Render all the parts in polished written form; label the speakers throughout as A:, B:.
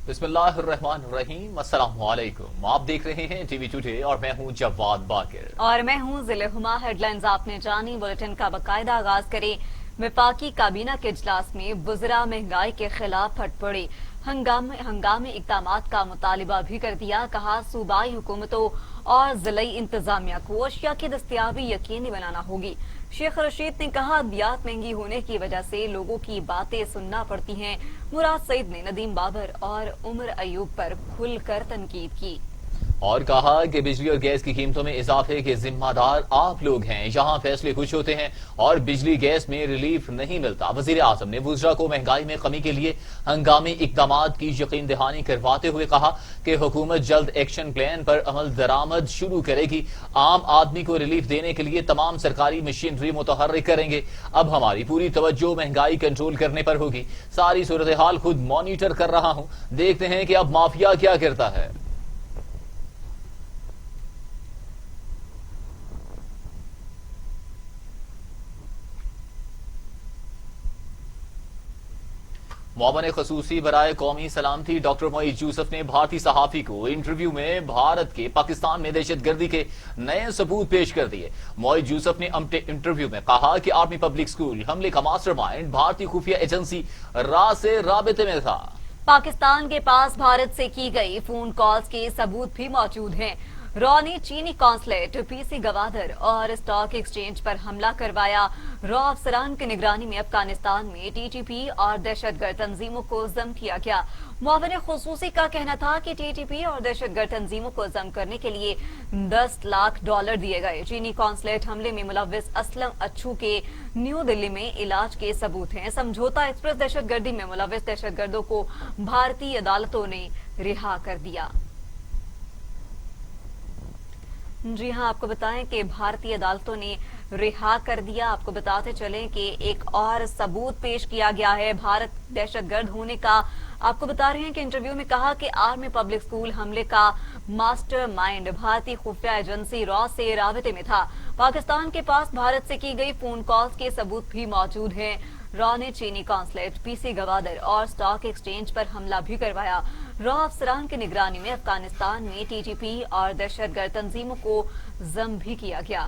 A: بسم اللہ الرحمن الرحیم، السلام علیکم۔ آپ دیکھ رہے ہیں ٹی وی ٹوڈے اور میں ہوں جواد باقر
B: اور میں ہوں ضلع ہما۔ ہیڈ لائنز آپ نے جانی، بلیٹن کا باقاعدہ آغاز کریں۔ وفاقی کابینہ کے اجلاس میں وزراء مہنگائی کے خلاف پھٹ پڑے، ہنگامی اقدامات کا مطالبہ بھی کر دیا۔ کہا صوبائی حکومتوں اور ضلعی انتظامیہ کو اشیاء کی دستیابی یقینی بنانا ہوگی۔ شیخ رشید نے کہا ادویات مہنگی ہونے کی وجہ سے لوگوں کی باتیں سننا پڑتی ہیں۔ مراد سعید نے ندیم بابر اور عمر ایوب پر کھل کر تنقید کی
A: اور کہا کہ بجلی اور گیس کی قیمتوں میں اضافے کے ذمہ دار آپ لوگ ہیں۔ یہاں فیصلے کچھ ہوتے ہیں اور بجلی گیس میں ریلیف نہیں ملتا۔ وزیر اعظم نے وزراء کو مہنگائی میں کمی کے لیے ہنگامی اقدامات کی یقین دہانی کرواتے ہوئے کہا کہ حکومت جلد ایکشن پلان پر عمل درآمد شروع کرے گی۔ عام آدمی کو ریلیف دینے کے لیے تمام سرکاری مشینری متحرک کریں گے۔ اب ہماری پوری توجہ مہنگائی کنٹرول کرنے پر ہوگی۔ ساری صورتحال خود مانیٹر کر رہا ہوں، دیکھتے ہیں کہ اب مافیا کیا کرتا ہے۔ معاون خصوصی برائے قومی سلامتی ڈاکٹر معید یوسف نے بھارتی صحافی کو انٹرویو میں بھارت کے پاکستان میں دہشت گردی کے نئے ثبوت پیش کر دیے۔ معید یوسف نے انٹرویو میں کہا کہ آرمی پبلک اسکول حملے کا ماسٹر مائنڈ بھارتی خفیہ ایجنسی را سے رابطے میں تھا۔
B: پاکستان کے پاس بھارت سے کی گئی فون کالز کے ثبوت بھی موجود ہیں۔ را نے چینی قونصلیٹ، پی سی گوادر اور اسٹاک ایکسچینج پر حملہ کروایا۔ را افسران کی نگرانی میں افغانستان میں ٹی ٹی پی اور دہشت گرد تنظیموں کو ضم کیا گیا۔ معاون خصوصی کا کہنا تھا کہ ٹی ٹی پی اور دہشت گرد تنظیموں کو ضم کرنے کے لیے $10 لاکھ دیے گئے۔ چینی قونصلیٹ حملے میں ملوث اسلم اچھو کے نیو دلی میں علاج کے ثبوت ہیں۔ سمجھوتا ایکسپریس دہشت گردی میں ملوث دہشت گردوں کو بھارتی عدالتوں نے رہا کر دیا۔ جی ہاں، آپ کو بتائیں کہ بھارتی عدالتوں نے رہا کر دیا۔ آپ کو بتاتے چلیں کہ ایک اور ثبوت پیش کیا گیا ہے بھارت دہشت گرد ہونے کا۔ آپ کو بتا رہے ہیں کہ انٹرویو میں کہا کہ آرمی پبلک اسکول حملے کا ماسٹر مائنڈ بھارتی خفیہ ایجنسی را سے رابطے میں تھا۔ پاکستان کے پاس بھارت سے کی گئی فون کالز کے ثبوت بھی موجود ہیں۔ را نے چینی قونصلیٹ، پی سی گوادر اور اسٹاک ایکسچینج پر حملہ بھی کروایا۔ را افسران کی نگرانی میں افغانستان میں ٹی ٹی پی اور دہشت گرد تنظیموں کو ضم بھی کیا گیا۔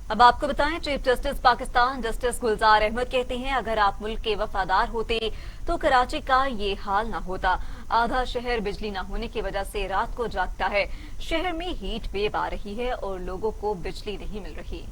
B: اب آپ کو بتائیں chief justice Pakistan justice Gulzar Ahmed کہتے ہیں اگر آپ ملک کے وفادار ہوتے تو کراچی کا یہ حال نہ ہوتا۔ آدھا شہر بجلی نہ ہونے کی وجہ سے رات کو جاگتا ہے۔ شہر میں ہیٹ ویو آ رہی ہے اور لوگوں کو بجلی نہیں مل رہی۔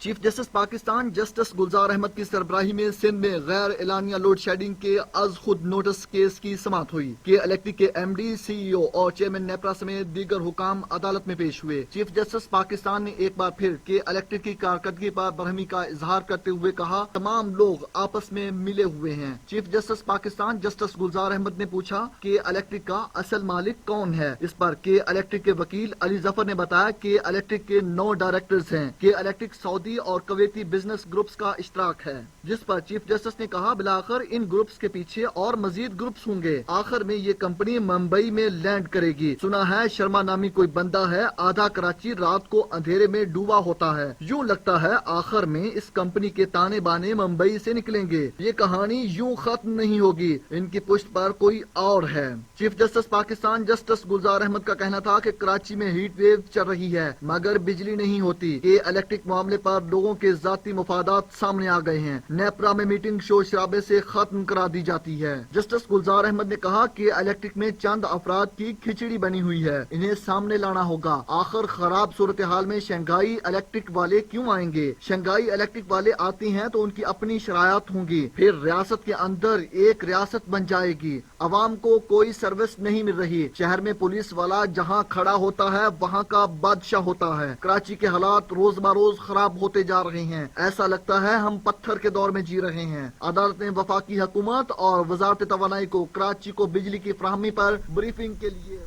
C: Chief justice Pakistan justice Gulzar Ahmed کی سربراہی میں سندھ میں غیر اعلانیہ لوڈ شیڈنگ کے از خود نوٹس کیس کی سماعت ہوئی کہ الیکٹرک کے ایم ڈی، سی ای او اور چیئرمین نیپرا سمیت دیگر حکام عدالت میں پیش ہوئے۔ چیف جسٹس پاکستان نے ایک بار پھر کہ الیکٹرک کی کارکردگی پر برہمی کا اظہار کرتے ہوئے کہا تمام لوگ آپس میں ملے ہوئے ہیں۔ Chief justice Pakistan justice Gulzar Ahmed نے پوچھا کہ الیکٹرک کا اصل مالک کون ہے، اس پر کہ الیکٹرک کے وکیل علی ظفر نے بتایا کہ الیکٹرک کے 9 ڈائریکٹرز ہیں کہ الیکٹرک سعودی اور کویتی بزنس گروپس کا اشتراک ہے، جس پر چیف جسٹس نے کہا بلاخر ان گروپس کے پیچھے اور مزید گروپس ہوں گے۔ آخر میں یہ کمپنی ممبئی میں لینڈ کرے گی۔ سنا ہے شرما نامی کوئی بندہ ہے، آدھا کراچی رات کو اندھیرے میں ڈوبا ہوتا ہے۔ یوں لگتا ہے آخر میں اس کمپنی کے تانے بانے ممبئی سے نکلیں گے۔ یہ کہانی یوں ختم نہیں ہوگی، ان کی پشت پر کوئی اور ہے۔ Chief justice Pakistan justice Gulzar Ahmed کا کہنا تھا کہ کراچی میں ہیٹ ویو چل رہی ہے مگر بجلی نہیں ہوتی کہ الیکٹرک معاملے پر لوگوں کے ذاتی مفادات سامنے آ گئے ہیں۔ نیپرا میں میٹنگ شور شرابے سے ختم کرا دی جاتی ہے۔ جسٹس گلزار احمد نے کہا کہ الیکٹرک میں چند افراد کی کھچڑی بنی ہوئی ہے، انہیں سامنے لانا ہوگا۔ آخر خراب صورتحال میں شنگھائی الیکٹرک والے کیوں آئیں گے؟ شنگھائی الیکٹرک والے آتی ہیں تو ان کی اپنی شرائط ہوں گی، پھر ریاست کے اندر ایک ریاست بن جائے گی۔ عوام کو کوئی سروس نہیں مل رہی۔ شہر میں پولیس والا جہاں کھڑا ہوتا ہے وہاں کا بادشاہ ہوتا ہے۔ کراچی کے حالات روز بروز خراب ہوتے جا رہے ہیں، ایسا لگتا ہے ہم پتھر کے دور میں جی رہے ہیں۔ عدالت نے وفاقی حکومت اور وزارت توانائی کو کراچی کو بجلی کی فراہمی پر بریفنگ کے لیے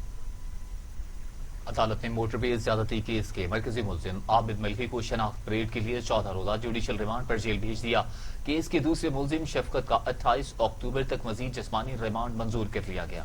A: عدالت نے موٹر وے زیادتی کیس کے مرکزی ملزم عابد ملکی کو شناخت پریڈ کے لیے 14 روزہ جوڈیشل ریمانڈ پر جیل بھیج دیا۔ کیس کے دوسرے ملزم شفقت کا 28 اکتوبر تک مزید جسمانی ریمانڈ منظور کر لیا گیا۔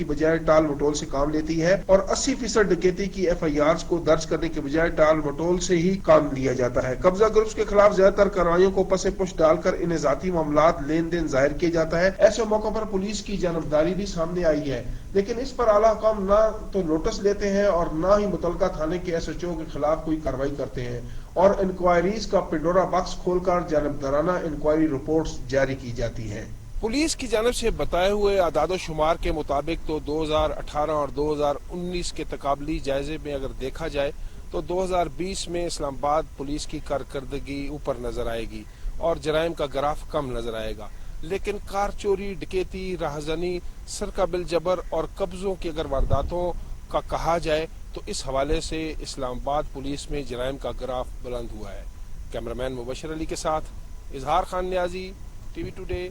D: کی بجائے ٹال مٹول سے کام لیتی ہے اور 80% ڈکیتی کی FIRs کو درج کرنے کے بجائے ٹال مٹول سے ہی کام لیا جاتا ہے۔ قبضہ گروپس کے خلاف زیادہ تر کارروائیوں کو پس پش ڈال کر انہیں ذاتی معاملات لین دین ظاہر کیا جاتا ہے۔ ایسے موقع پر پولیس کی جانبداری بھی سامنے آئی ہے، لیکن اس پر اعلیٰ حکام نہ تو نوٹس لیتے ہیں اور نہ ہی متعلقہ تھانے کے SHO کے خلاف کوئی کارروائی کرتے ہیں اور انکوائریز کا پنڈورا باکس کھول کر جانبدارانہ انکوائری رپورٹس جاری کی جاتی ہیں۔ پولیس کی جانب سے بتائے ہوئے اعداد و شمار کے مطابق تو 2018 اور 2019 کے تقابلی جائزے میں اگر دیکھا جائے تو 2020 میں اسلام آباد پولیس کی کارکردگی اوپر نظر آئے گی اور جرائم کا گراف کم نظر آئے گا، لیکن کار چوری، ڈکیتی، راہزنی، سرقہ بالجبر اور قبضوں کی اگر وارداتوں کا کہا جائے تو اس حوالے سے اسلام آباد پولیس میں جرائم کا گراف بلند ہوا ہے۔ کیمرامین مبشر علی کے ساتھ اظہار خان نیازی، ٹی وی ٹوڈے،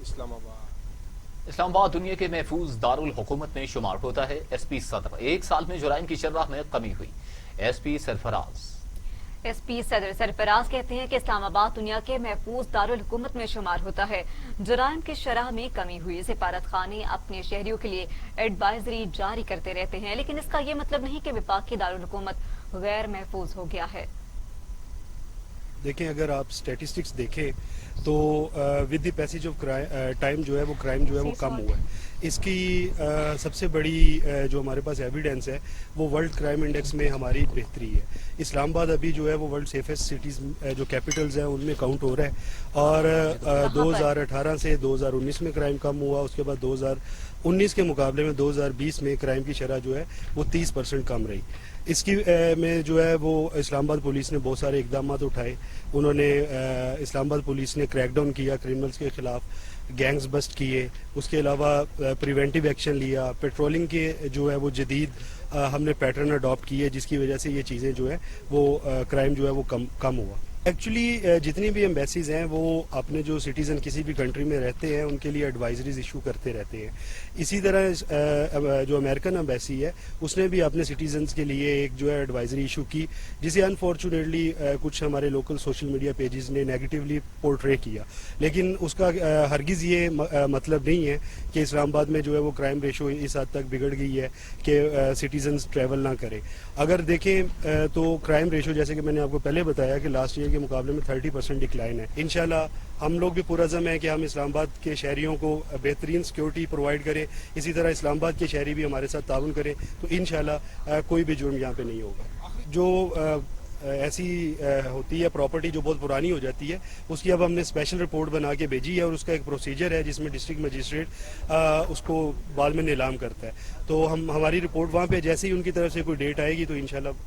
D: اسلام آباد۔
A: اسلام آباد دنیا کے محفوظ دارالحکومت میں شمار ہوتا ہے۔ SP صدر، ایک سال میں جرائم کی شرح میں کمی ہوئی۔ SP سرفراز
B: صدر سرفراز کہتے ہیں کہ اسلام آباد دنیا کے محفوظ دارالحکومت میں شمار ہوتا ہے، جرائم کی شرح میں کمی ہوئی۔ سفارت خانے اپنے شہریوں کے لیے ایڈوائزری جاری کرتے رہتے ہیں، لیکن اس کا یہ مطلب نہیں کہ وفاقی دارالحکومت غیر محفوظ ہو گیا ہے۔
E: دیکھیں، اگر آپ اسٹیٹسٹکس دیکھیں تو with the passage of time جو ہے وہ کرائم جو ہے وہ کم ہوا ہے۔ اس کی سب سے بڑی جو ہمارے پاس ایویڈنس ہے وہ ورلڈ کرائم انڈیکس میں ہماری بہتری ہے۔ اسلام آباد ابھی جو ہے وہ ورلڈ سیفسٹ سٹیز جو کیپٹلز ہیں ان میں کاؤنٹ ہو رہا ہے، اور 2018 سے 2019 میں کرائم کم ہوا، اس کے بعد 2019 کے مقابلے میں 2020 میں کرائم کی شرح جو ہے وہ 30% کم رہی۔ اس کی میں جو ہے وہ اسلام آباد پولیس نے بہت سارے اقدامات اٹھائے۔ انہوں نے اسلام آباد پولیس نے کریک ڈاؤن کیا کرمنلز کے خلاف، گینگز بسٹ کیے، اس کے علاوہ پریونٹیو ایکشن لیا، پیٹرولنگ کے جو ہے وہ جدید ہم نے پیٹرن اڈاپٹ کیے، جس کی وجہ سے یہ چیزیں جو ہے وہ کرائم جو ہے وہ کم ہوا۔ ایکچولی جتنی بھی ایمبیسیز ہیں وہ اپنے جو سٹیزن کسی بھی کنٹری میں رہتے ہیں ان کے لیے ایڈوائزریز ایشو کرتے رہتے ہیں۔ اسی طرح جو امریکن ایمبیسی ہے اس نے بھی اپنے سٹیزنز کے لیے ایک جو ہے ایڈوائزری ایشو کی، جسے انفارچونیٹلی کچھ ہمارے لوکل سوشل میڈیا پیجز نے نیگیٹیولی پورٹرے کیا، لیکن اس کا ہرگز یہ مطلب نہیں ہے کہ اسلام آباد میں جو ہے وہ کرائم ریشو اس حد تک بگڑ گئی ہے کہ سٹیزنز ٹریول نہ کریں۔ اگر دیکھیں تو کرائم ریشو جیسے کہ میں نے آپ کو پہلے بتایا کہ لاسٹ ایئر کے مقابلے میں 30% ڈکلائن ہے۔ انشاءاللہ ہم لوگ بھی پرعزم ہیں کہ ہم اسلام آباد کے شہریوں کو بہترین سیکیورٹی پرووائڈ کریں، اسی طرح اسلام آباد کے شہری بھی ہمارے ساتھ تعاون کریں، تو انشاءاللہ کوئی بھی جرم یہاں پہ نہیں ہوگا۔ جو ایسی ہوتی ہے پراپرٹی جو بہت پرانی ہو جاتی ہے، اس کی اب ہم نے اسپیشل رپورٹ بنا کے بھیجی ہے، اور اس کا ایک پروسیجر ہے جس میں ڈسٹرکٹ مجسٹریٹ اس کو بعد میں نیلام کرتا ہے۔ تو ہماری رپورٹ وہاں پہ جیسے ہی ان کی طرف سے کوئی ڈیٹ آئے گی تو انشاءاللہ۔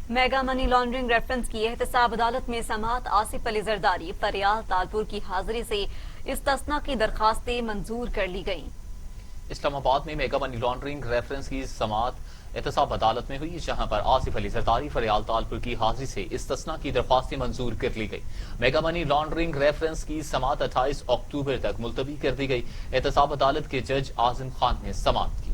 B: میگا منی لانڈرنگ ریفرنس کی احتساب عدالت میں سماعت آصف علی زرداری فریال تالپور کی حاضری سے استثناء کی درخواستیں منظور کر لی گئیں۔
A: اسلام آباد میں میگا منی لانڈرنگ ریفرنس کی سماعت احتساب عدالت میں ہوئی، جہاں پر آصف علی زرداری فریال تالپور کی حاضری سے استثناء کی درخواستیں منظور کر لی گئی۔ میگا منی لانڈرنگ ریفرنس کی سماعت 28 اکتوبر تک ملتوی کر دی گئی۔ احتساب عدالت کے جج اعظم خان نے سماعت کی۔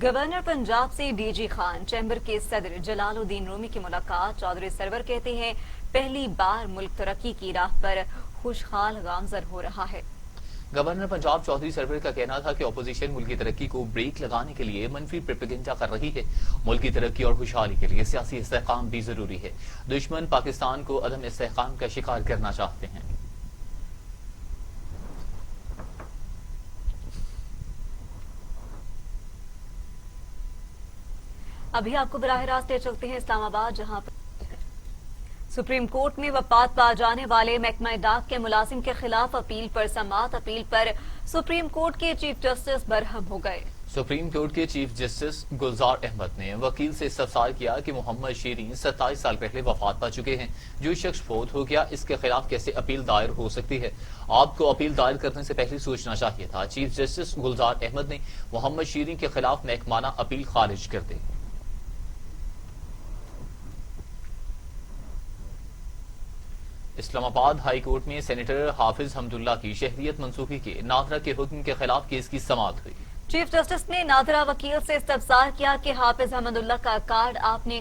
B: گورنر پنجاب سے DG خان چیمبر کے صدر جلال الدین رومی کی ملاقات۔ چودھری سرور کہتے ہیں پہلی بار ملک ترقی کی راہ پر خوشحال گامزن ہو رہا ہے۔
A: گورنر پنجاب چودھری سرور کا کہنا تھا کہ اپوزیشن ملکی ترقی کو بریک لگانے کے لیے منفی پروپیگنڈا کر رہی ہے۔ ملکی ترقی اور خوشحالی کے لیے سیاسی استحکام بھی ضروری ہے۔ دشمن پاکستان کو عدم استحکام کا شکار کرنا چاہتے ہیں۔
B: ابھی آپ کو براہ راست لے چلتے ہیں اسلام آباد، جہاں پر سپریم کورٹ میں وفات پا جانے والے محکمہ ڈاک کے ملازم کے خلاف اپیل پر سماعت۔ اپیل پر سپریم کورٹ کے چیف جسٹس برہم ہو گئے۔
A: سپریم کورٹ کے چیف جسٹس گلزار احمد نے وکیل سے استفسار کیا کہ محمد شیرین 27 سال پہلے وفات پا چکے ہیں، جو شخص فوت ہو گیا اس کے خلاف کیسے اپیل دائر ہو سکتی ہے؟ آپ کو اپیل دائر کرنے سے پہلے سوچنا چاہیے تھا۔ چیف جسٹس گلزار احمد نے محمد شیرین کے خلاف محکمانہ اپیل خارج کر دی۔ اسلام آباد ہائی کورٹ میں سینیٹر حافظ حمداللہ کی شہریت منسوخی کے نادرا کے حکم کے خلاف کیس کی سماعت ہوئی۔
B: چیف جسٹس نے نادرا وکیل سے استفسار کیا کہ حافظ حمداللہ کا کارڈ آپ نے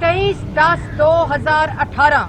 F: 23/10/2018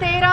F: 13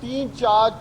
G: 3-4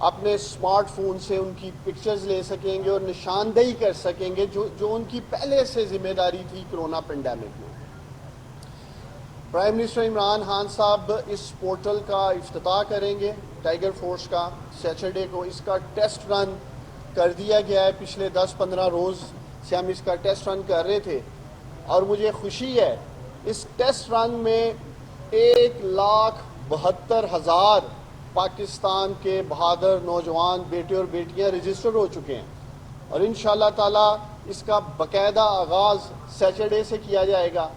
G: اپنے اسمارٹ فون سے ان کی پکچرز لے سکیں گے اور نشاندہی کر سکیں گے جو ان کی پہلے سے ذمہ داری تھی کرونا پینڈیمک میں۔ پرائم منسٹر عمران خان صاحب اس پورٹل کا افتتاح کریں گے ٹائیگر فورس کا سیٹرڈے کو۔ اس کا ٹیسٹ رن کر دیا گیا ہے، پچھلے 10-15 روز سے ہم اس کا ٹیسٹ رن کر رہے تھے، اور مجھے خوشی ہے اس ٹیسٹ رن میں 1,72,000 پاکستان کے بہادر نوجوان بیٹے اور بیٹیاں رجسٹر ہو چکے ہیں، اور انشاءاللہ تعالی اس کا باقاعدہ آغاز سیٹرڈے سے کیا جائے گا۔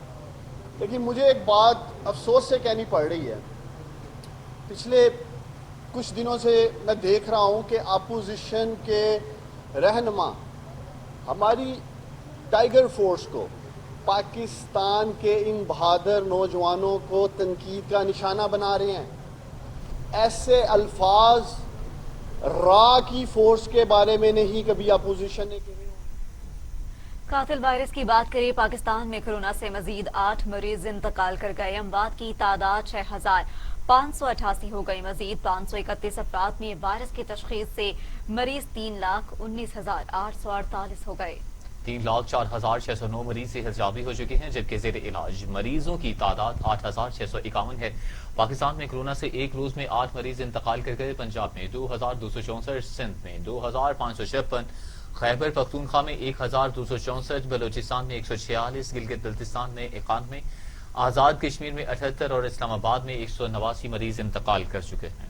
G: لیکن مجھے ایک بات افسوس سے کہنی پڑ رہی ہے، پچھلے کچھ دنوں سے میں دیکھ رہا ہوں کہ اپوزیشن کے رہنما ہماری ٹائیگر فورس کو، پاکستان کے ان بہادر نوجوانوں کو تنقید کا نشانہ بنا رہے ہیں۔ ایسے الفاظ را کی فورس کے بارے میں نہیں کبھی اپوزیشن نے کہے۔
B: قاتل وائرس کی بات کریں، پاکستان میں کورونا سے مزید 8 مریض انتقال کر گئے۔ اموات کی تعداد 6,588 ہو گئی۔ مزید 531 افراد میں وائرس کی تشخیص سے مریض 3,19,848 ہو گئے۔
A: 3,04,609 مریض صحت یابی ہو چکے ہیں، جبکہ زیر علاج مریضوں کی تعداد 8,651 ہے۔ پاکستان میں کورونا سے ایک روز میں 8 مریض انتقال کر گئے۔ پنجاب میں 2,264، سندھ میں 2,556، خیبر پختونخوا میں 1,264، بلوچستان میں 146، گلگت بلتستان میں 91، آزاد کشمیر میں 78 اور اسلام آباد میں 189 مریض انتقال کر چکے ہیں۔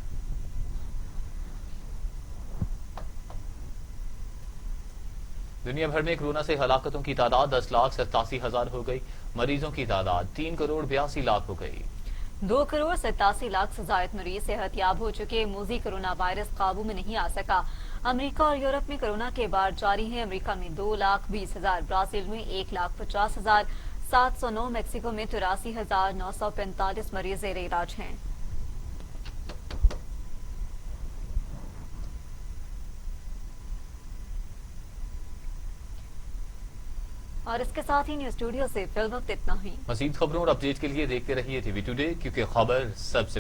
A: دنیا بھر میں کورونا سے ہلاکتوں کی تعداد 10,87,000 ہو گئی۔ مریضوں کی تعداد 3,82,00,000 ہو گئی۔
B: 2,87,00,000 سے زائد مریض صحت یاب ہو چکے۔ موذی کورونا وائرس قابو میں نہیں آ سکا۔ امریکہ اور یورپ میں کورونا کے بار جاری ہیں۔ امریکہ میں 2,20,000، برازیل میں 1,50,709، میکسیکو میں 83,945 مریض زیر علاج ہیں۔ اور اس کے ساتھ ہی نیوز اسٹوڈیو سے فی الوقت اتنا ہی۔
A: مزید خبروں اور اپڈیٹ کے لیے دیکھتے رہیے ٹی وی ٹوڈے، کیونکہ خبر سب سے